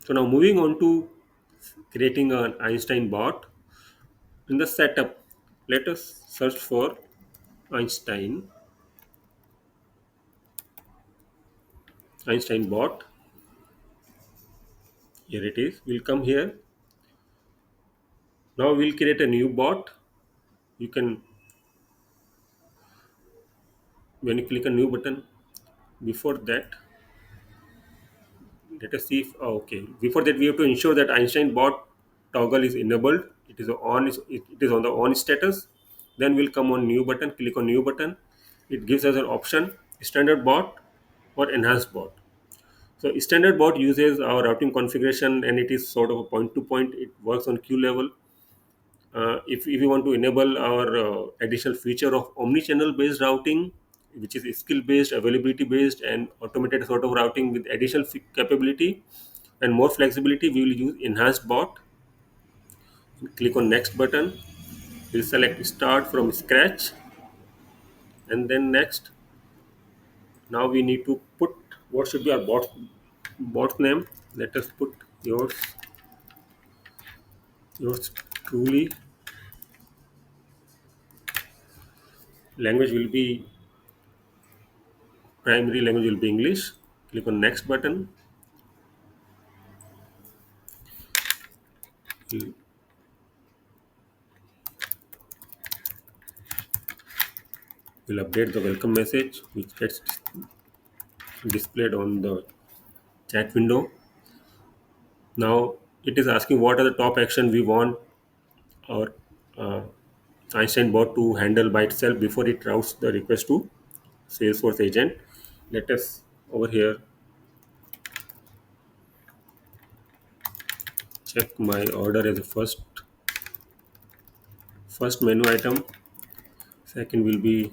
So now moving on to creating an Einstein bot. In the setup, let us search for Einstein, Einstein bot. Here it is. We'll come here. Now we'll create a new bot. You can, when you click a new button, before that, let us see if, okay. Before that, we have to ensure that Einstein bot toggle is enabled. It is on, it is on the on status. Then we'll come on new button, click on new button. It gives us an option, standard bot or enhanced bot. So standard bot uses our routing configuration and it is sort of a point to point. It works on queue level. If we want to enable our additional feature of omni-channel based routing, which is skill based, availability based, and automated sort of routing with additional capability and more flexibility, we will use enhanced bot. Click on next button. We'll select start from scratch and then next. Now we need to put what should be our bot name. Let us put yours truly. Language will be primary language will be English. Click on next button. We'll we'll update the welcome message which gets displayed on the chat window. Now it is asking what are the top action we want our uh, Einstein bot to handle by itself before it routes the request to Salesforce agent. Let us over here check my order as a first menu item. Second will be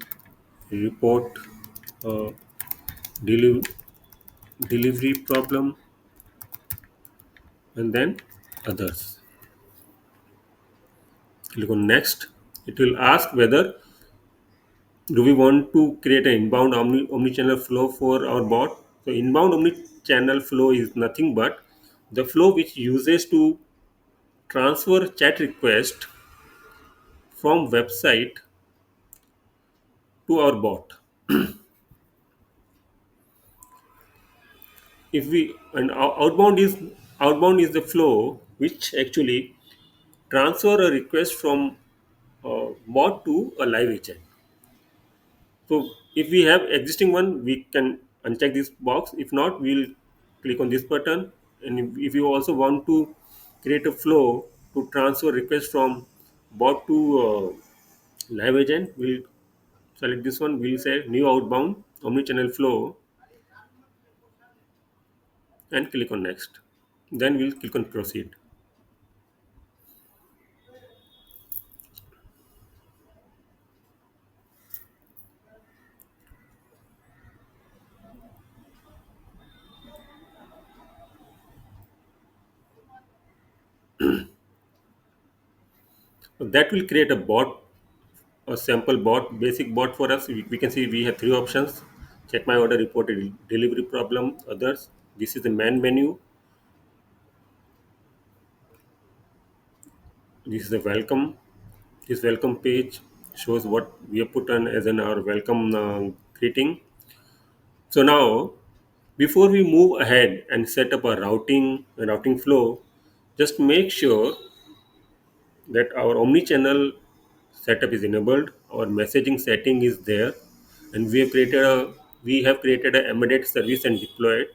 report uh, deli- delivery problem, and then others. Click on next. It will ask whether do we want to create an inbound omni-channel flow for our bot. So inbound omni-channel flow is nothing but the flow which uses to transfer chat request from website to our bot. If we and outbound is the flow which actually transfer a request from bot to a live agent. So if we have existing one, we can uncheck this box. If not, we'll click on this button. And if you also want to create a flow to transfer request from bot to live agent, we'll select this one. We'll say new outbound omnichannel flow and click on next. Then we'll click on proceed. So that will create a sample bot, basic bot for us. We can see we have three options: check my order, report a delivery problem, others. This is the main menu. This is the welcome. This welcome page shows what we have put on as in our welcome greeting. So now, before we move ahead and set up a routing flow, just make sure that our omni-channel setup is enabled, our messaging setting is there, and we have created an embedded service and deployed.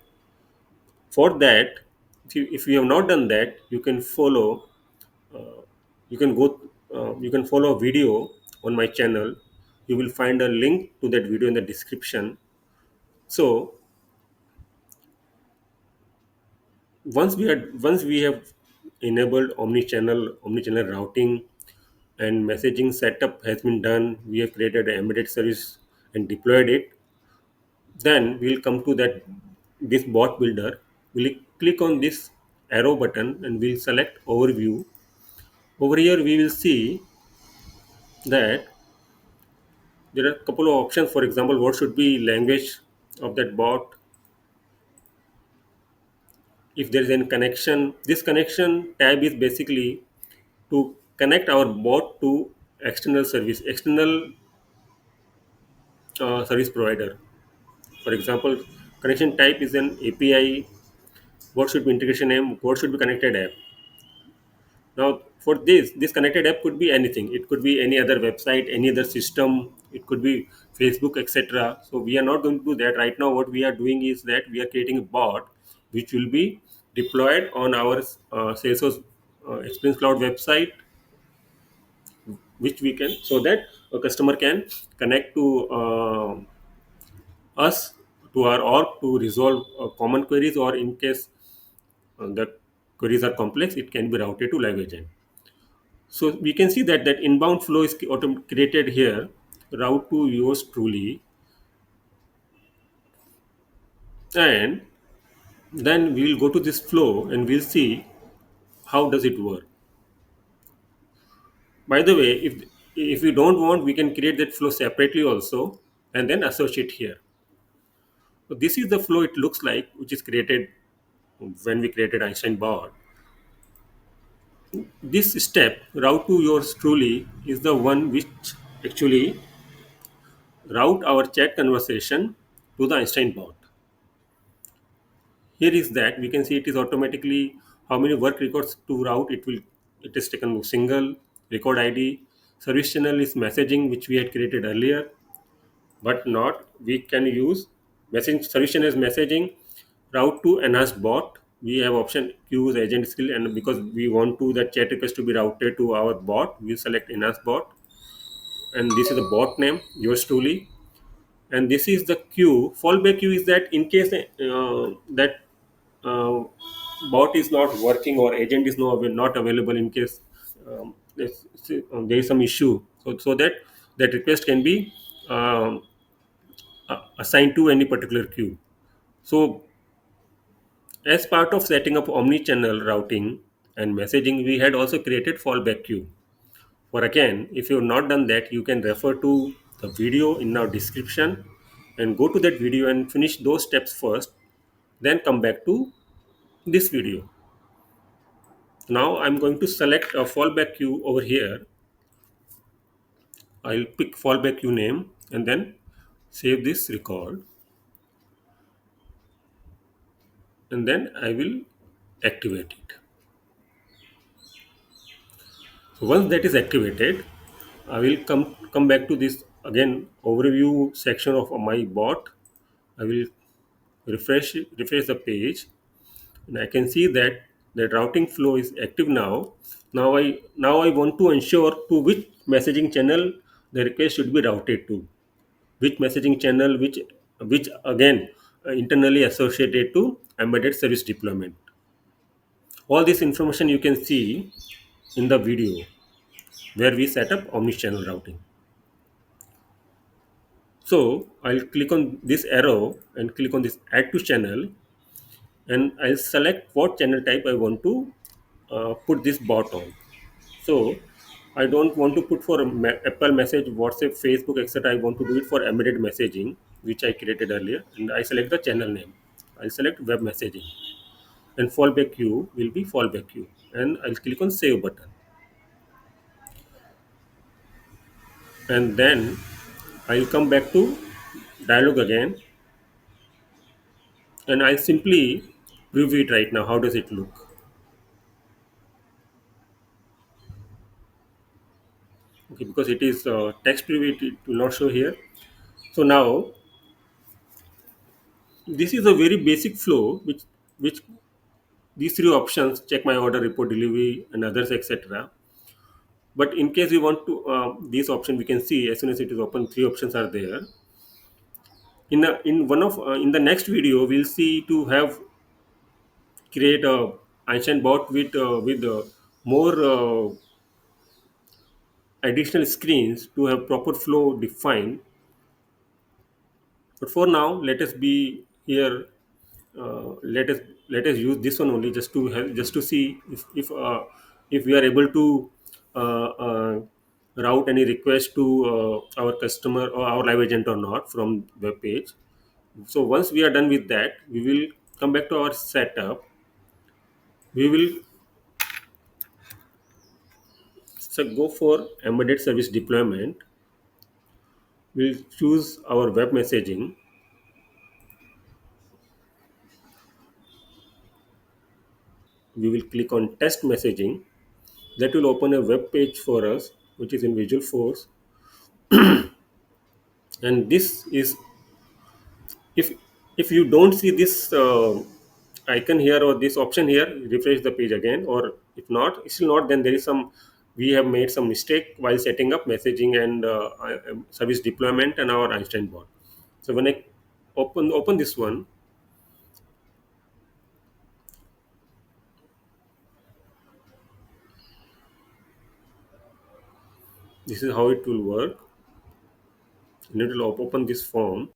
For that, if you have not done that, you can follow. You can go. You can follow a video on my channel. You will find a link to that video in the description. So once we have enabled omni-channel routing and messaging setup has been done, we have created an embedded service and deployed it. Then we'll come to that this bot builder. We'll click on this arrow button and we'll select overview. Over here we will see that there are a couple of options. For example, what should be language of that bot. if there is any connection. This connection tab is basically to connect our bot to external service provider. For example, connection type is an API. What should be integration name? What should be connected app? Now, for this connected app could be anything. It could be any other website, any other system. It could be Facebook, etc. So we are not going to do that right now. What we are doing is that we are creating a bot which will be deployed on our Salesforce Experience Cloud website, which we can, so that a customer can connect to us, to our org, to resolve common queries, or in case the queries are complex, it can be routed to live agent. So we can see that inbound flow is created here, route to yours truly, and then we will go to this flow and we'll see how does it work. By the way, if we don't want, we can create that flow separately also and then associate here. So this is the flow it looks like, which is created when we created Einstein bot. This step, route to yours truly, is the one which actually route our chat conversation to the Einstein bot. Here is that we can see it is automatically how many work records to route. It is taken single record ID. Service channel is messaging, which we had created earlier, but not. We can use messaging. Service channel is messaging. Route to enhanced bot. We have option use agent skill, and because we want to that chat request to be routed to our bot, we select enhanced bot, and this is the bot name, yours truly. And this is the queue. Fallback queue is that in case that uh, bot is not working or agent is not available, in case there is some issue, so that that request can be um, assigned to any particular queue. So as part of setting up omni-channel routing and messaging, we had also created fallback queue. For again, if you have not done that, you can refer to the video in our description and go to that video and finish those steps first, then come back to this video. Now I'm going to select a fallback queue over here. I'll pick fallback queue name and then save this record, and then I will activate it. So once that is activated, I will come back to this again overview section of my bot. I will refresh the page, and I can see that the routing flow is active now. Now I want to ensure to which messaging channel the request should be routed to, which messaging channel, which again internally associated to embedded service deployment. All this information you can see in the video where we set up omnichannel routing. So I'll click on this arrow and click on this add to channel, and I'll select what channel type I want to put this bot on. So I don't want to put for Apple message, WhatsApp, Facebook, etc. I want to do it for embedded messaging, which I created earlier, and I select the channel name. I'll select web messaging, and fallback queue will be fallback queue, and I'll click on save button, and then I'll come back to dialog again, and I'll simply preview it right now. How does it look? Okay, because it is text preview, it will not show here. So now this is a very basic flow, which these three options: check my order, report delivery, and others, etc. But in case we want to this option, we can see as soon as it is open, three options are there. In the next video, we'll see to have create a Einstein bot with more additional screens to have proper flow defined. But for now, let us be here. Let us use this one only, just to help, just to see if we are able to route any request to our customer or our live agent or not from web page. So once we are done with that, we will come back to our setup, We will go for embedded service deployment. We'll choose our web messaging. We will click on test messaging. That will open a web page for us, which is in Visual Force. And this is, if you don't see this icon here or this option here, refresh the page again. Or if not, still not, then there is some, we have made some mistake while setting up messaging and service deployment and our Einstein bot. So when I open this one, this is how it will work. You need to open this form.